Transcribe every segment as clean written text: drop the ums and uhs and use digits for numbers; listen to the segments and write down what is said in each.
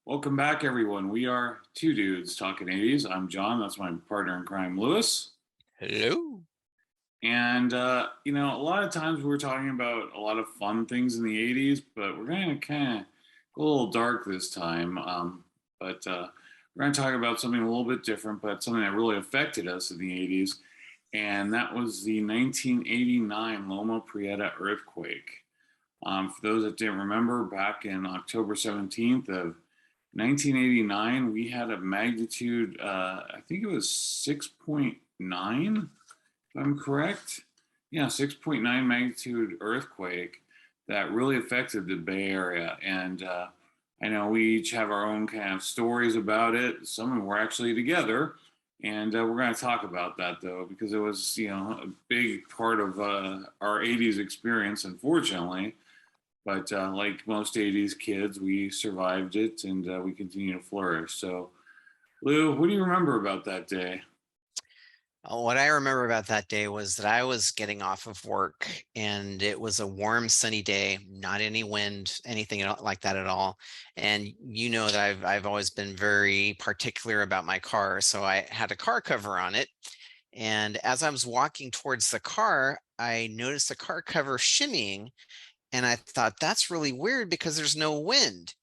Welcome back, everyone. We are two dudes talking 80s. I'm John. That's my partner in crime, Lewis. Hello. And, a lot of times we're talking about a lot of fun things in the 80s, but we're going to kind of go a little dark this time. But we're going to talk about something a little bit different, but something that really affected us in the 80s. And that was the 1989 Loma Prieta earthquake. For those that didn't remember, back in October 17th of 1989, we had a magnitude, I think it was 6.9, if I'm correct. Yeah, 6.9 magnitude earthquake that really affected the Bay Area. And I know we each have our own kind of stories about it. Some of them were actually together. And we're going to talk about that, though, because it was, a big part of our 80s experience, unfortunately. But like most 80s kids, we survived it and we continue to flourish. So, Lou, what do you remember about that day? What I remember about that day was that I was getting off of work and it was a warm, sunny day, not any wind, anything like that at all. And you know that I've always been very particular about my car, so I had a car cover on it. And as I was walking towards the car, I noticed the car cover shimmying, and I thought that's really weird because there's no wind.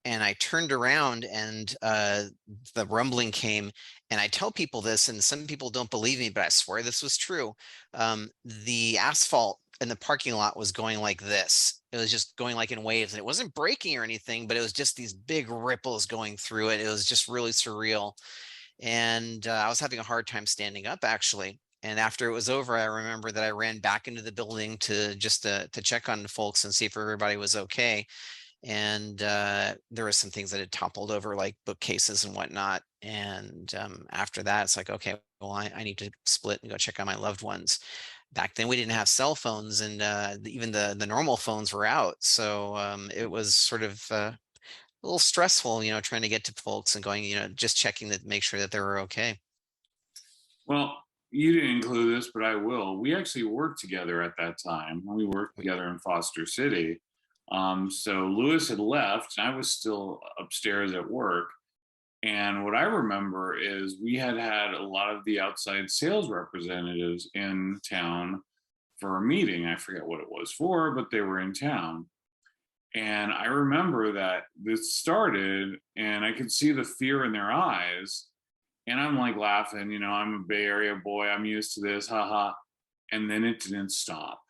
And I turned around and the rumbling came. And I tell people this, and some people don't believe me, but I swear this was true. The asphalt in the parking lot was going like this. It was just going like in waves, and it wasn't breaking or anything, but it was just these big ripples going through it. It was just really surreal. And I was having a hard time standing up, actually. And after it was over, I remember that I ran back into the building to just to check on folks and see if everybody was okay. And there were some things that had toppled over, like bookcases and whatnot. And after that, it's like, okay, well, I need to split and go check on my loved ones. Back then, we didn't have cell phones, and even the normal phones were out. So it was sort of a little stressful, trying to get to folks and going, just checking to make sure that they were okay. Well, you didn't include this, but I will. We actually worked together at that time. We worked together in Foster City. So Lewis had left, and I was still upstairs at work. And what I remember is we had had a lot of the outside sales representatives in town for a meeting. I forget what it was for, but they were in town. And I remember that this started, and I could see the fear in their eyes. And I'm like laughing, I'm a Bay Area boy. I'm used to this, haha. And then it didn't stop.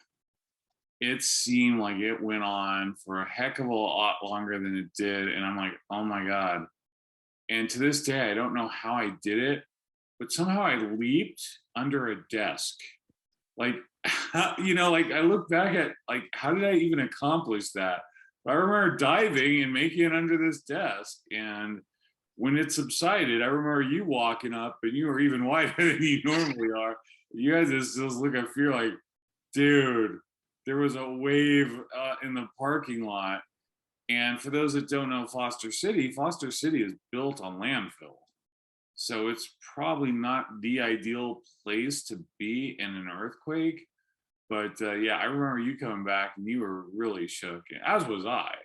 It seemed like it went on for a heck of a lot longer than it did. And I'm like, oh my God. And to this day, I don't know how I did it, but somehow I leaped under a desk. Like, like I look back at like how did I even accomplish that? But I remember diving and making it under this desk. And when it subsided, I remember you walking up and you were even wider than you normally are. You guys just look at fear like, dude, there was a wave in the parking lot. And for those that don't know Foster City is built on landfill. So it's probably not the ideal place to be in an earthquake. But yeah, I remember you coming back and you were really shook, as was I.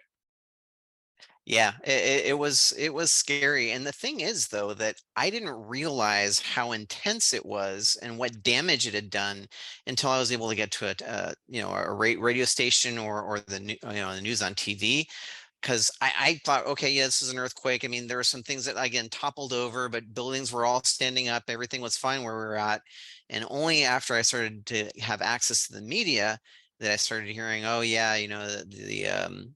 Yeah, it was scary. And the thing is, though, that I didn't realize how intense it was and what damage it had done until I was able to get to a radio station or the news on TV. Because I thought, okay, yeah, this is an earthquake. I mean, there were some things that again toppled over, but buildings were all standing up. Everything was fine where we were at. And only after I started to have access to the media that I started hearing, oh yeah, the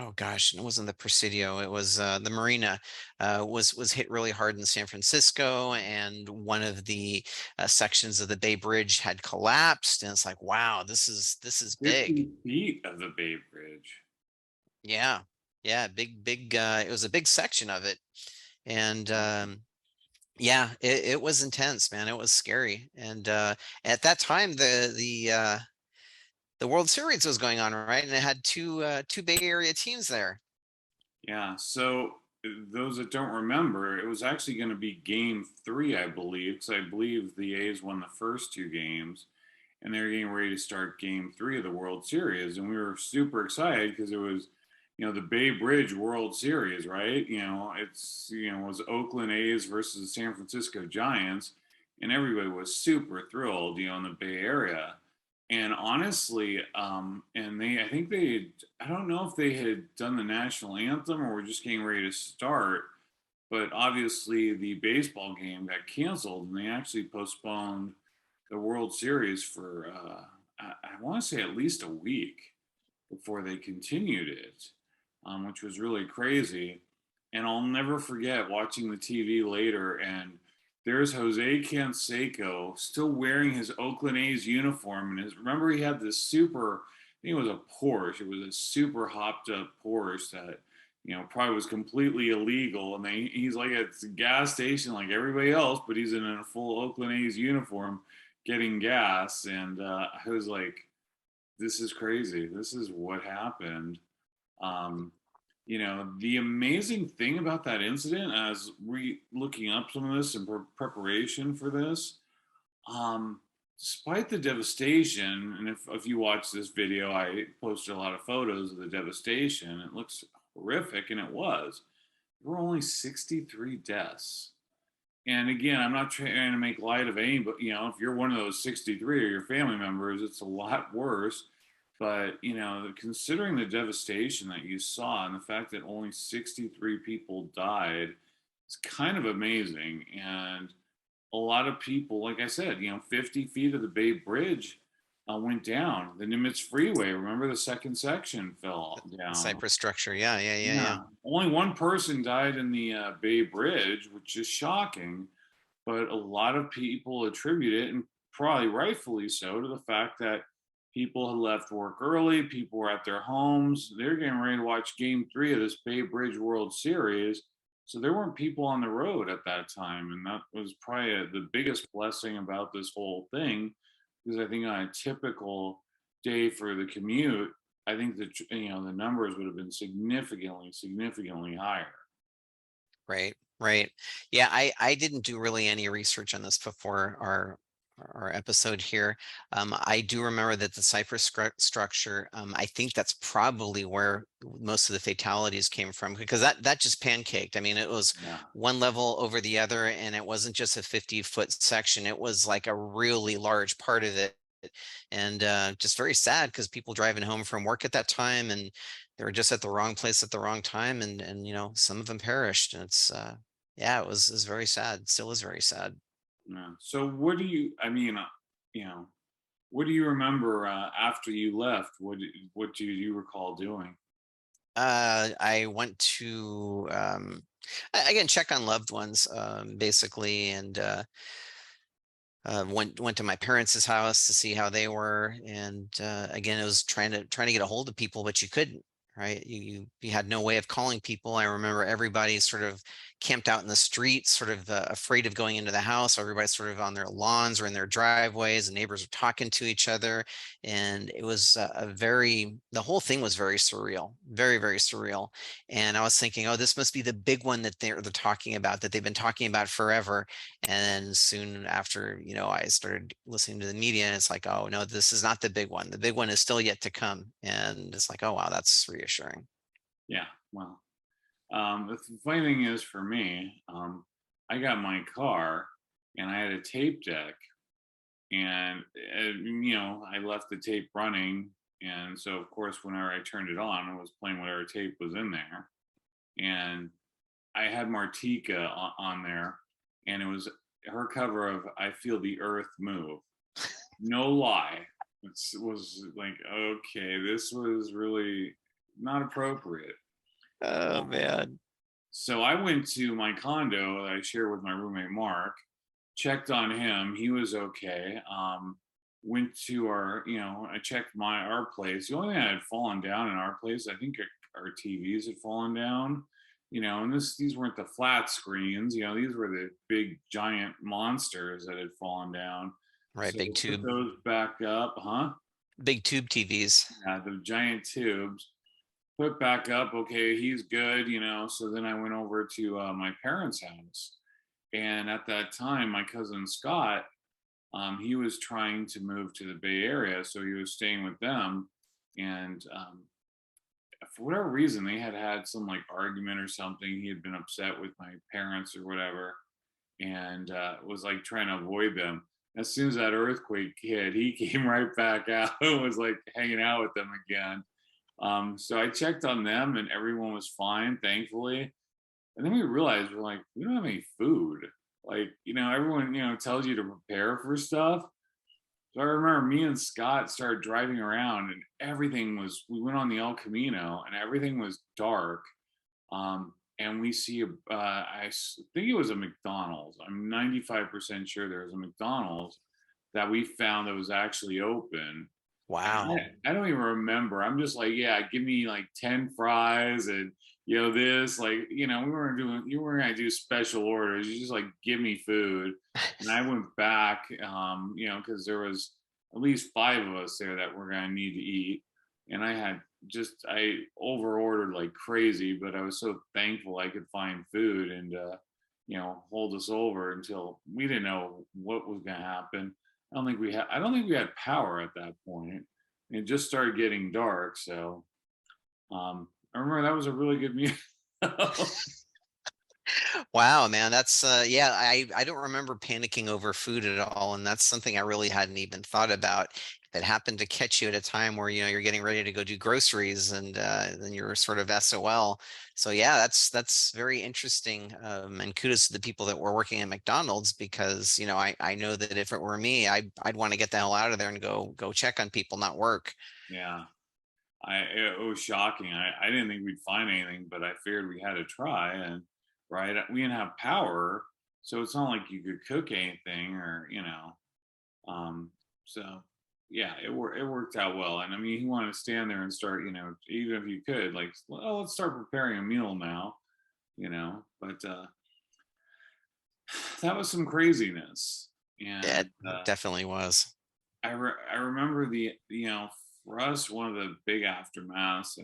oh gosh, it wasn't the Presidio, it was the Marina was hit really hard in San Francisco, and one of the sections of the Bay Bridge had collapsed, and it's like, wow, this is big. 50 feet of the Bay Bridge. Yeah, yeah, big. It was a big section of it, and yeah, it was intense, man. It was scary, and at that time, the World Series was going on, right, and it had two Bay Area teams there. Yeah. So those that don't remember, it was actually going to be game three, I believe, because I believe the A's won the first two games and they're getting ready to start game three of the World Series. And we were super excited because it was the Bay Bridge World Series, right? Was Oakland A's versus the San Francisco Giants, and everybody was super thrilled, in the Bay Area. And honestly, I think I don't know if they had done the national anthem or were just getting ready to start, but obviously the baseball game got canceled and they actually postponed the World Series for, I want to say at least a week before they continued it, which was really crazy. And I'll never forget watching the TV later, and there's Jose Canseco still wearing his Oakland A's uniform. And remember, he had this super, I think it was a Porsche. It was a super hopped up Porsche that, probably was completely illegal. And he's like at the gas station like everybody else, but he's in a full Oakland A's uniform getting gas. And I was like, this is crazy. This is what happened. Um, the amazing thing about that incident, as looking up some of this in preparation for this, despite the devastation, and if you watch this video, I posted a lot of photos of the devastation. It looks horrific, and it was. There were only 63 deaths. And again, I'm not trying to make light of any, but if you're one of those 63 or your family members, it's a lot worse. But considering the devastation that you saw and the fact that only 63 people died, it's kind of amazing. And a lot of people, like I said, 50 feet of the Bay Bridge went down. The Nimitz Freeway, remember the second section fell The down. Cypress structure. Yeah, yeah, yeah, yeah. Yeah, only one person died in the Bay Bridge, which is shocking. But a lot of people attribute it, and probably rightfully so, to the fact that people had left work early, people were at their homes, they're getting ready to watch game 3 of this Bay Bridge World Series. So there weren't people on the road at that time. And that was probably the biggest blessing about this whole thing, because I think on a typical day for the commute, I think that the numbers would have been significantly higher. Right, right. Yeah, I didn't do really any research on this before our episode here. I do remember that the Cypress structure, I think that's probably where most of the fatalities came from, because that just pancaked. I mean, it was Yeah. one level over the other, and it wasn't just a 50-foot section. It was like a really large part of it. And just very sad because people driving home from work at that time, and they were just at the wrong place at the wrong time, and some of them perished. And it's yeah, it was very sad. Still is very sad. Yeah. So what do you? I mean, you know, what do you remember after you left? What do you recall doing? I went to again check on loved ones, basically, and went to my parents' house to see how they were. And again, it was trying to get a hold of people, but you couldn't. Right, you had no way of calling people. I remember everybody sort of camped out in the streets, sort of afraid of going into the house. Everybody's sort of on their lawns or in their driveways, and neighbors were talking to each other. And it was the whole thing was very surreal, very, very surreal. And I was thinking, oh, this must be the big one that they're talking about, that they've been talking about forever. And then soon after, I started listening to the media, and it's like, oh no, this is not the big one. The big one is still yet to come. And it's like, oh wow, that's reassuring. Yeah. Well, the funny thing is for me, I got my car and I had a tape deck, and I left the tape running, and so of course whenever I turned it on, it was playing whatever tape was in there, and I had Martika on there, and it was her cover of "I Feel the Earth Move." No lie, it was like, okay, this was really not appropriate. Oh Um, man. so I went to my condo that I share with my roommate Mark, checked on him. He was okay. Went to I checked our place. The only thing that had fallen down in our place, I think our TVs had fallen down. And these weren't the flat screens. These were the big giant monsters that had fallen down. Right, So big put tube, those back up, huh? big tube TVs. Yeah, the giant tubes. Put back up. Okay, he's good. So then I went over to my parents' house, and at that time, my cousin Scott, he was trying to move to the Bay Area, so he was staying with them. And for whatever reason, they had some like argument or something. He had been upset with my parents or whatever, and was like trying to avoid them. As soon as that earthquake hit, he came right back out and was like hanging out with them again. So I checked on them, and everyone was fine, thankfully. And then we realized we're like, we don't have any food. Like, everyone, tells you to prepare for stuff. So I remember me and Scott started driving around, and we went on the El Camino, and everything was dark. And we see, think it was a McDonald's. I'm 95% sure there was a McDonald's that we found that was actually open. And Wow. I don't even remember. I'm just like, yeah, give me like 10 fries and this, like, you weren't gonna do special orders. You just like give me food. And I went back, because there was at least five of us there that were gonna need to eat. And I over ordered like crazy, but I was so thankful I could find food and hold us over until we didn't know what was gonna happen. I don't think we had power at that point. It just started getting dark, so I remember that was a really good meal. Wow, man, that's yeah, I don't remember panicking over food at all, and that's something I really hadn't even thought about. If it happened to catch you at a time where you're getting ready to go do groceries and then you're sort of SOL. So yeah, that's very interesting. And kudos to the people that were working at McDonald's because I know that if it were me, I'd want to get the hell out of there and go check on people, not work. Yeah, it was shocking. I didn't think we'd find anything, but I figured we had to try. And right, we didn't have power, so it's not like you could cook anything or so yeah, it worked out well. And I mean, he wanted to stand there and start, even if you could, like, well, let's start preparing a meal now, But that was some craziness. Yeah, And it definitely was. I remember for us, one of the big aftermaths,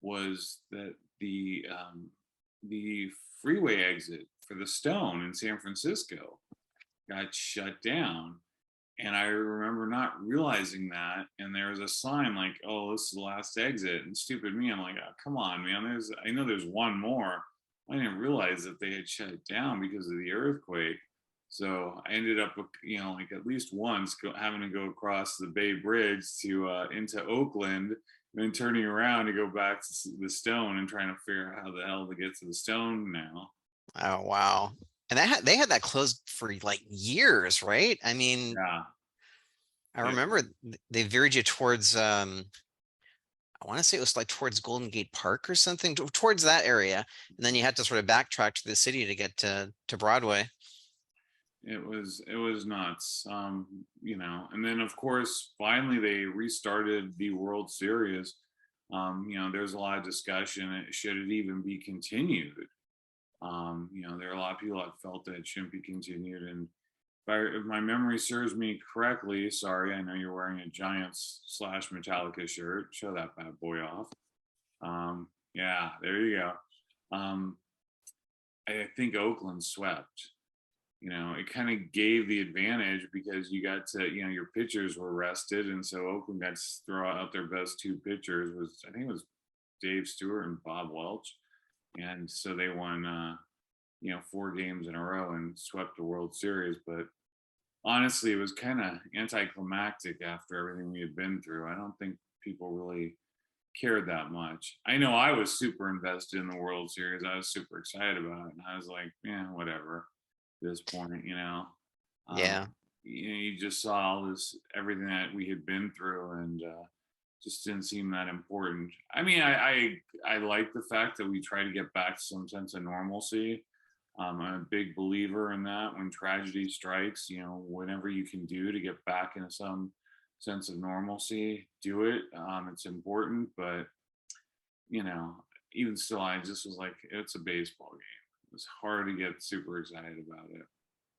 was that the freeway exit for the Stone in San Francisco got shut down. And I remember not realizing that. And there was a sign like, "Oh, this is the last exit." And stupid me, I'm like, "Oh, come on, man. I know there's one more." I didn't realize that they had shut it down because of the earthquake. So I ended up, like at least once having to go across the Bay Bridge to into Oakland, and then turning around to go back to the Stone and trying to figure out how the hell to get to the Stone now. Oh wow. And they had that closed for like years, right? I mean, Yeah, I it, remember they veered you towards I want to say it was like towards Golden Gate Park or something, towards that area. And then you had to sort of backtrack to the city to get to Broadway. it was nuts. And then of course finally they restarted the World Series. There's a lot of discussion. Should it even be continued? There are a lot of people that felt that it shouldn't be continued. And if my memory serves me correctly, sorry, I know you're wearing a Giants/Metallica shirt. Show that bad boy off. Yeah, there you go. Um, I think Oakland swept. It kind of gave the advantage because you got to, your pitchers were rested, and so Oakland got to throw out their best two pitchers. I think it was Dave Stewart and Bob Welch, and so they won, 4 games in a row and swept the World Series. But honestly, it was kind of anticlimactic after everything we had been through. I don't think people really cared that much. I know I was super invested in the World Series. I was super excited about it, and I was like, yeah, whatever. At this point. Um, Yeah. you just saw all this, everything that we had been through, and just didn't seem that important. I mean, I like the fact that we try to get back to some sense of normalcy. I'm a big believer in that. When tragedy strikes, whatever you can do to get back into some sense of normalcy, do it. It's important, but you know, even still, I just was like, it's a baseball game. It was hard to get super excited about it.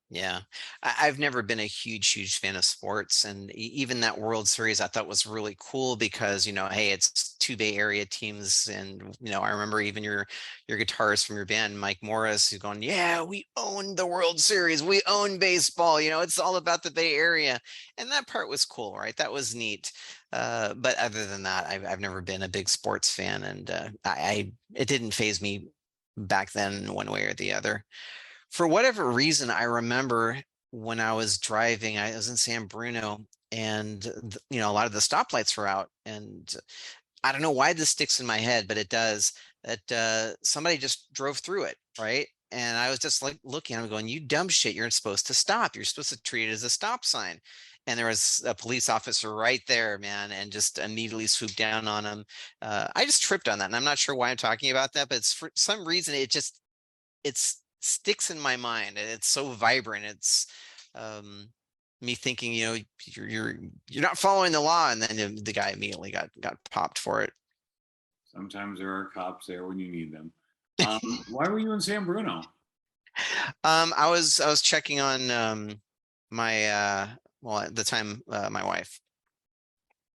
Yeah, I've never been a huge fan of sports, and even that World Series I thought was really cool because hey, it's two Bay Area teams, and I remember even your guitarist from your band, Mike Morris, who's going, "Yeah, we own the World Series, we own baseball. It's all about the Bay Area," and that part was cool, right? That was neat. But other than that, I've never been a big sports fan, and I it didn't phase me back then one way or the other. For whatever reason, I remember when I was driving, I was in San Bruno, and a lot of the stoplights were out, and I don't know why this sticks in my head, but it does. That somebody just drove through it, right? And I was just like looking, I'm going, "You dumb shit! You're supposed to stop. You're supposed to treat it as a stop sign." And there was a police officer right there, man, and just immediately swooped down on him. I just tripped on that, and I'm not sure why I'm talking about that, but it's for some reason it's sticks in my mind, and it's so vibrant. It's um me thinking, you're not following the law, and then the guy immediately got popped for it. Sometimes there are cops there when you need them. Why were you in San Bruno? I was checking on my well, at the time, my wife.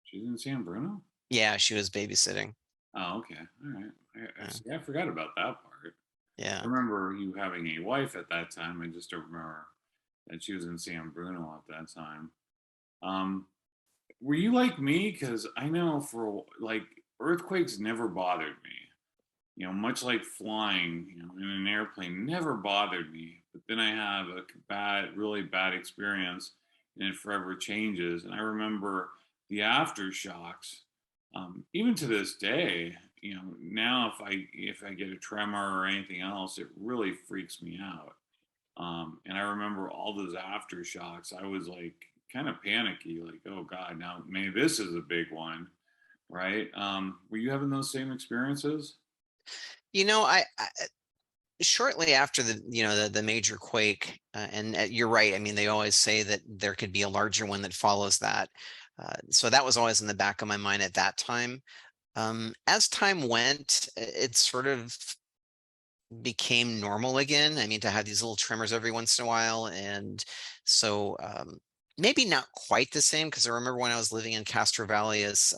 She's in San Bruno? Yeah, she was babysitting. Oh, okay. All right. Yeah, See, I forgot about that part. I yeah. remember you having a wife at that time. I just don't remember that she was in San Bruno at that time. Um, were you like me? Because I know for like earthquakes never bothered me. Much like flying, in an airplane never bothered me. But then I have a really bad experience, and it forever changes. And I remember the aftershocks. Even to this day, now if I get a tremor or anything else, it really freaks me out. And I remember all those aftershocks. I was like kind of panicky, like, oh God, now maybe this is a big one, right? Were you having those same experiences? I shortly after the major quake, and you're right. I mean, they always say that there could be a larger one that follows that. So that was always in the back of my mind at that time. As time went, it sort of became normal again. I mean, to have these little tremors every once in a while. And so maybe not quite the same, because I remember when I was living in Castro Valley as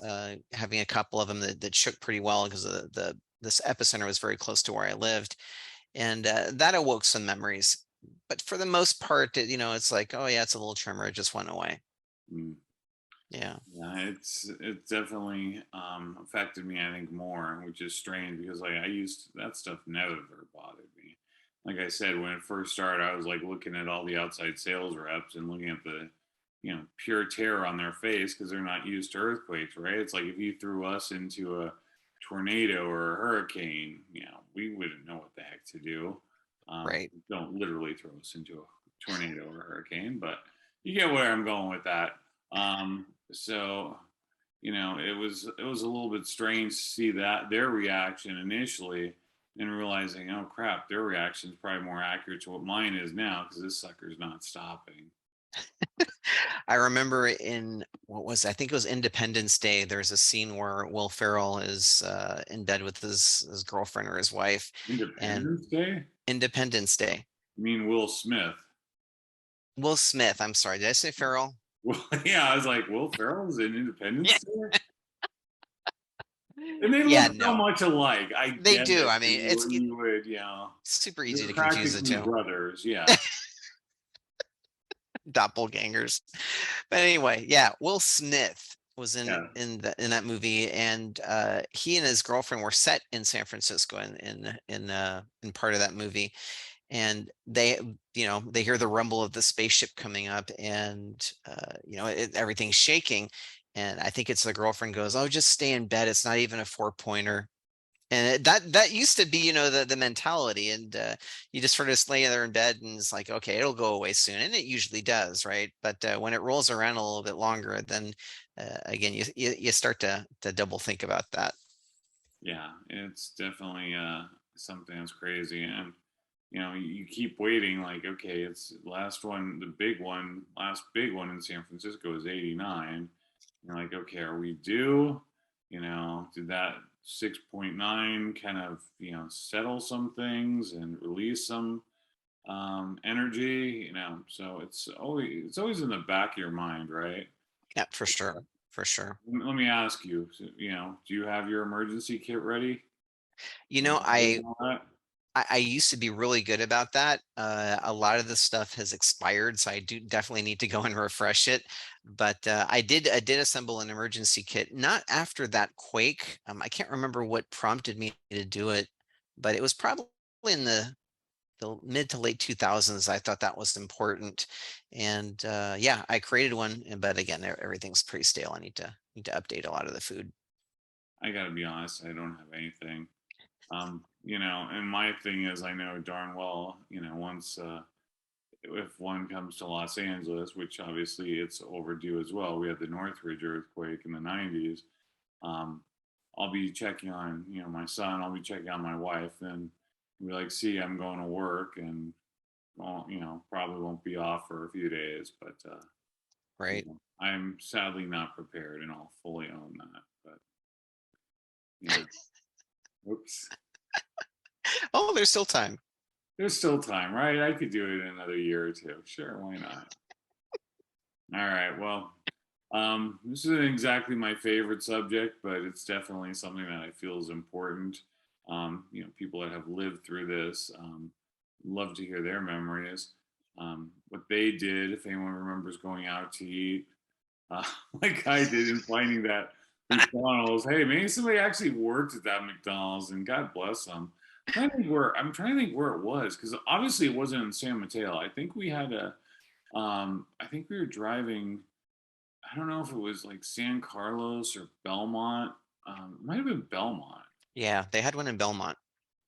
having a couple of them that shook pretty well, because this epicenter was very close to where I lived. And that awoke some memories. But for the most part, it's like, oh yeah, it's a little tremor. It just went away. Mm. Yeah. Yeah, it's definitely affected me, I think, more, which is strange because like I used that stuff never bothered me. Like I said, when it first started, I was like looking at all the outside sales reps and looking at the, pure terror on their face because they're not used to earthquakes, right? It's like if you threw us into a tornado or a hurricane, we wouldn't know what the heck to do. Right. Don't literally throw us into a tornado or a hurricane, but you get where I'm going with that. So it was a little bit strange to see that their reaction initially, and realizing, oh crap, their reaction is probably more accurate to what mine is now because this sucker's not stopping. I remember I think it was Independence Day. There's a scene where Will Ferrell is in bed with his girlfriend or his wife, and Independence Day? Independence Day. I mean Will Smith. Will Smith. I'm sorry. Did I say Ferrell? Well, yeah, I was like, Will Ferrell's in Yeah. Independence Day, and they Yeah. look so No, much alike. I they get do. it. I mean, You would, super easy they're to confuse the practically two. brothers. Yeah, Doppelgangers. But anyway, yeah, Will Smith was yeah. in that movie, and he and his girlfriend were set in San Francisco in part of that movie. And they hear the rumble of the spaceship coming up, and everything's shaking. And I think it's the girlfriend goes, "Oh, just stay in bed. It's not even a four-pointer." And that used to be, the mentality, and you just sort of lay there in bed, and it's like, okay, it'll go away soon, and it usually does, right? But when it rolls around a little bit longer, then again, you start to double think about that. Yeah, it's definitely something that's crazy, and you keep waiting. Like, okay, it's last one, last big one in San Francisco is '89. You're like, okay, are we due? Did that 6.9 kind of settle some things and release some? energy, so it's always in the back of your mind, right? Yeah, for sure. For sure. Let me ask you, so, do you have your emergency kit ready? You And know, all that? I used to be really good about that. A lot of the stuff has expired, so I do definitely need to go and refresh it. But I did assemble an emergency kit, not after that quake. I can't remember what prompted me to do it, but it was probably in the mid to late 2000s. I thought that was important. And yeah, I created one, but again, everything's pretty stale. I need to update a lot of the food. I gotta be honest, I don't have anything. And my thing is, I know darn well, once if one comes to Los Angeles, which obviously it's overdue as well. We had the Northridge earthquake in the '90s. Um, I'll be checking on, my son. I'll be checking on my wife, and be like, "See, I'm going to work, and well, probably won't be off for a few days." But Right. I'm sadly not prepared, and I'll fully own that. But yeah, whoops. Oh, there's still time. There's still time, right? I could do it in another year or two. Sure, why not? All right. Well, this isn't exactly my favorite subject, but it's definitely something that I feel is important. People that have lived through this, love to hear their memories. What they did, if anyone remembers going out to eat, uh, like I did, in finding that McDonald's. Hey, maybe somebody actually worked at that McDonald's, and God bless them. I'm trying to think where it was, because obviously it wasn't in San Mateo. I think we had a. I think we were driving. I don't know if it was like San Carlos or Belmont. It might have been Belmont. Yeah, they had one in Belmont.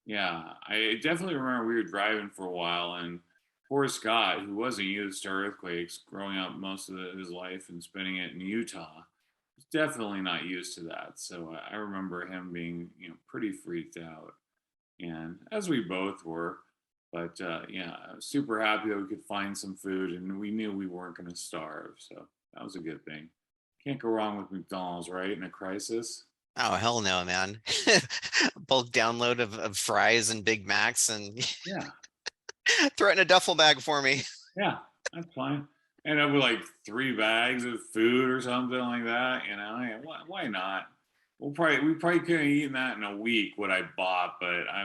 Yeah, I definitely remember we were driving for a while, and poor Scott, who wasn't used to earthquakes, growing up most of his life and spending it in Utah, was definitely not used to that. So I remember him being, pretty freaked out, and as we both were. But yeah, I was super happy that we could find some food, and we knew we weren't going to starve. So that was a good thing. Can't go wrong with McDonald's, right? In a crisis. Oh, hell no, man. Bulk download of fries and Big Macs and Yeah, throw it in a duffel bag for me. yeah, that's fine. And up with like 3 bags of food or something like that, yeah, why not? We probably couldn't have eaten that in a week what I bought, but I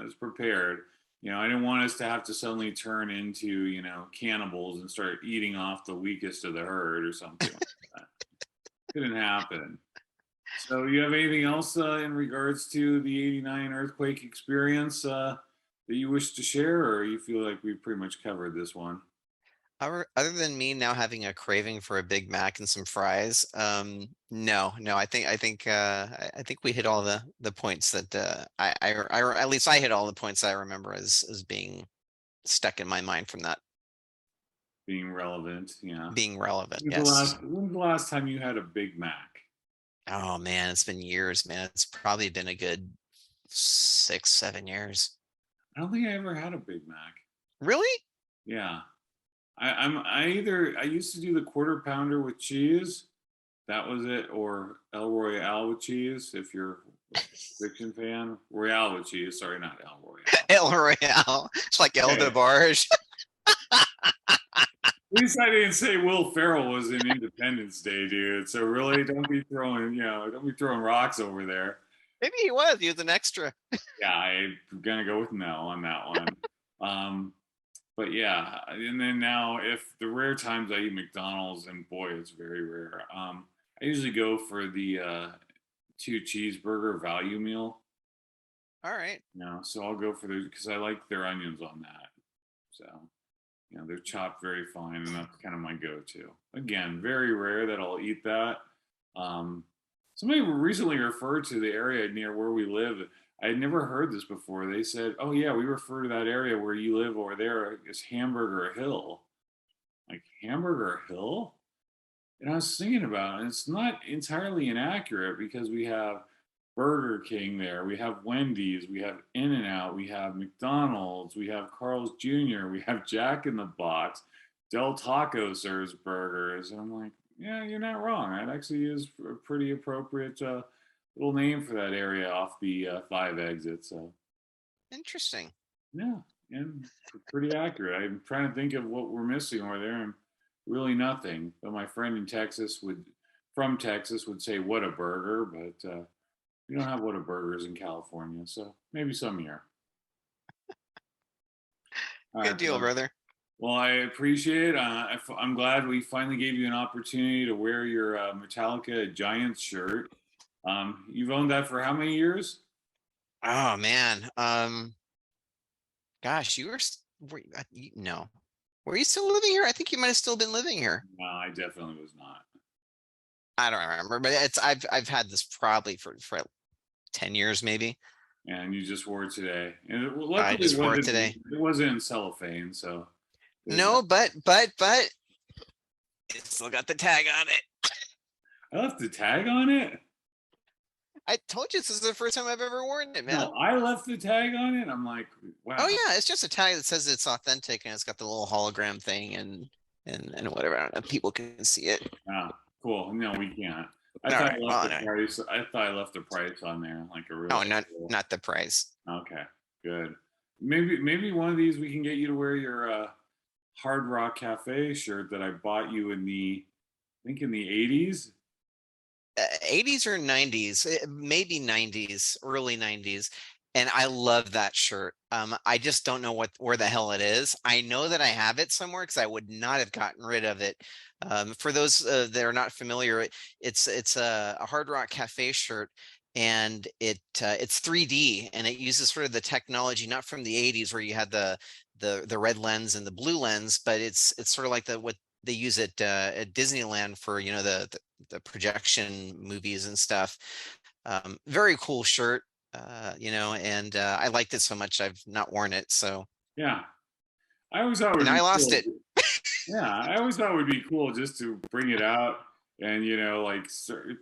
was prepared. I didn't want us to have to suddenly turn into, cannibals and start eating off the weakest of the herd or something like that. Couldn't happen. So, you have anything else in regards to the '89 earthquake experience that you wish to share, or you feel like we pretty much covered this one? Other than me now having a craving for a Big Mac and some fries, no, no, I think we hit all the points that at least I hit all the points I remember as being stuck in my mind from that Being relevant, yeah. being relevant. When's the Yes. last when's the last time you had a Big Mac? Oh man, it's been years, man. It's probably been a good 6, 7 years. I don't think I ever had a Big Mac. Really? Yeah. I used to do the quarter pounder with cheese. That was it, or El Royale with cheese, if you're a fiction fan. Royale with cheese, sorry, not El Royale. El Royale. It's like El Hey, DeBarge. at least I didn't say Will Ferrell was in Independence Day, dude. So really, don't be throwing rocks over there. Maybe he was. He was an extra. Yeah, I'm gonna go with no on that one. Um, but yeah, and then now, if the rare times I eat McDonald's, and boy, it's very rare. I usually go for the 2 cheeseburger value meal. All right. So I'll go for those because I like their onions on that. So they're chopped very fine, and that's kind of my go-to. Again, very rare that I'll eat that. Um, Somebody recently referred to the area near where we live. I had never heard this before. They said, "Oh yeah, we refer to that area where you live over there as Hamburger Hill." Like Hamburger Hill? And I was thinking about it, and it's not entirely inaccurate because we have Burger King there, we have Wendy's, we have In N Out, we have McDonald's, we have Carl's Jr., we have Jack in the Box, Del Taco serves burgers. And I'm like, yeah, you're not wrong. That actually is a pretty appropriate little name for that area off the 5 exit. So, Interesting. yeah. and pretty accurate. I'm trying to think of what we're missing over there, and really nothing. But my friend in Texas from Texas, would say "what a burger," but we don't have "what a burgers" in California, so maybe some here. All Good right, deal, brother. brother. Well, I appreciate it. I'm glad we finally gave you an opportunity to wear your Metallica Giants shirt. You've owned that for how many years? Oh man. Gosh, no. Were you still living here? I think you might have still been living here. No, I definitely was not. I don't remember, but I've had this probably for 10 years maybe. And you just wore it today. And I luckily, just wore it today. it wasn't in cellophane, so there's that. No, but it still got the tag on it. I left the tag on it. I told you this is the first time I've ever worn it, No, man. I left the tag on it. I'm like, Oh wow. yeah, it's just a tag that says it's authentic and it's got the little hologram thing and whatever. I don't know if people can see it. Wow, cool. No, we can't. I All thought right. I left Well, the anyway. price. I thought I left the price on there, like a Oh, really cool. not the price. Okay, good. Maybe one of these we can get you to wear your Hard Rock Cafe shirt that I bought you I think in the 80s. 80s or 90s, maybe 90s, early 90s. And I love that shirt. I just don't know where the hell it is. I know that I have it somewhere because I would not have gotten rid of it. For those that are not familiar, it's a Hard Rock Cafe shirt, and it's 3D, and it uses sort of the technology not from the 80s where you had the red lens and the blue lens, but it's sort of like what they use at Disneyland for the projection movies and stuff. Very cool shirt, and I liked it so much I've not worn it. So, Yeah, I always thought it and would I be lost cool. it. Yeah, I always thought it would be cool just to bring it out and like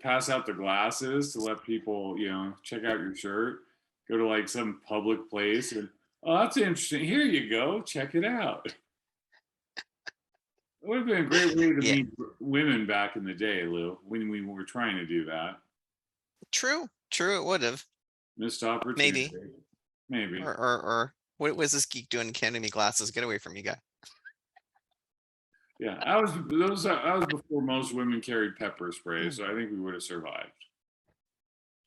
pass out the glasses to let people check out your shirt. Go to like some public place and, oh, that's interesting. Here you go, check it out. It would have been a great way to Yeah, meet women back in the day, Lou, when we were trying to do that. true. It would have Missed opportunity, maybe, maybe. or what was this geek doing? Handing me glasses? Get away from me, guy. Yeah, I was before most women carried pepper spray, so I think we would have survived.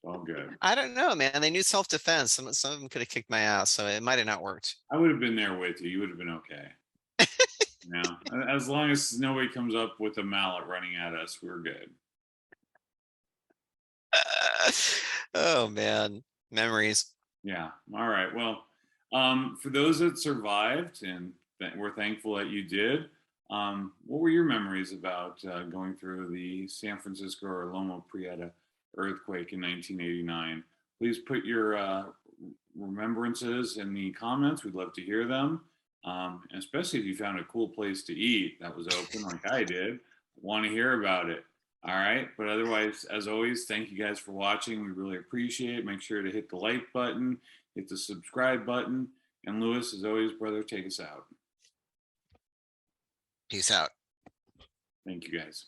All good. I don't know, man. They knew self-defense. Some of them could have kicked my ass, so it might have not worked. I would have been there with you. You would have been okay. As long as nobody comes up with a mallet running at us, we're good. Oh man, memories. Yeah. All right. Well, for those that survived, and we're thankful that you did, what were your memories about going through the San Francisco or Loma Prieta earthquake in 1989? Please put your remembrances in the comments. We'd love to hear them. And especially if you found a cool place to eat that was open like I did, want to hear about it. All right. But otherwise, as always, thank you guys for watching. We really appreciate it. Make sure to hit the like button, hit the subscribe button. And Lewis, as always, brother, take us out. Peace out. Thank you guys.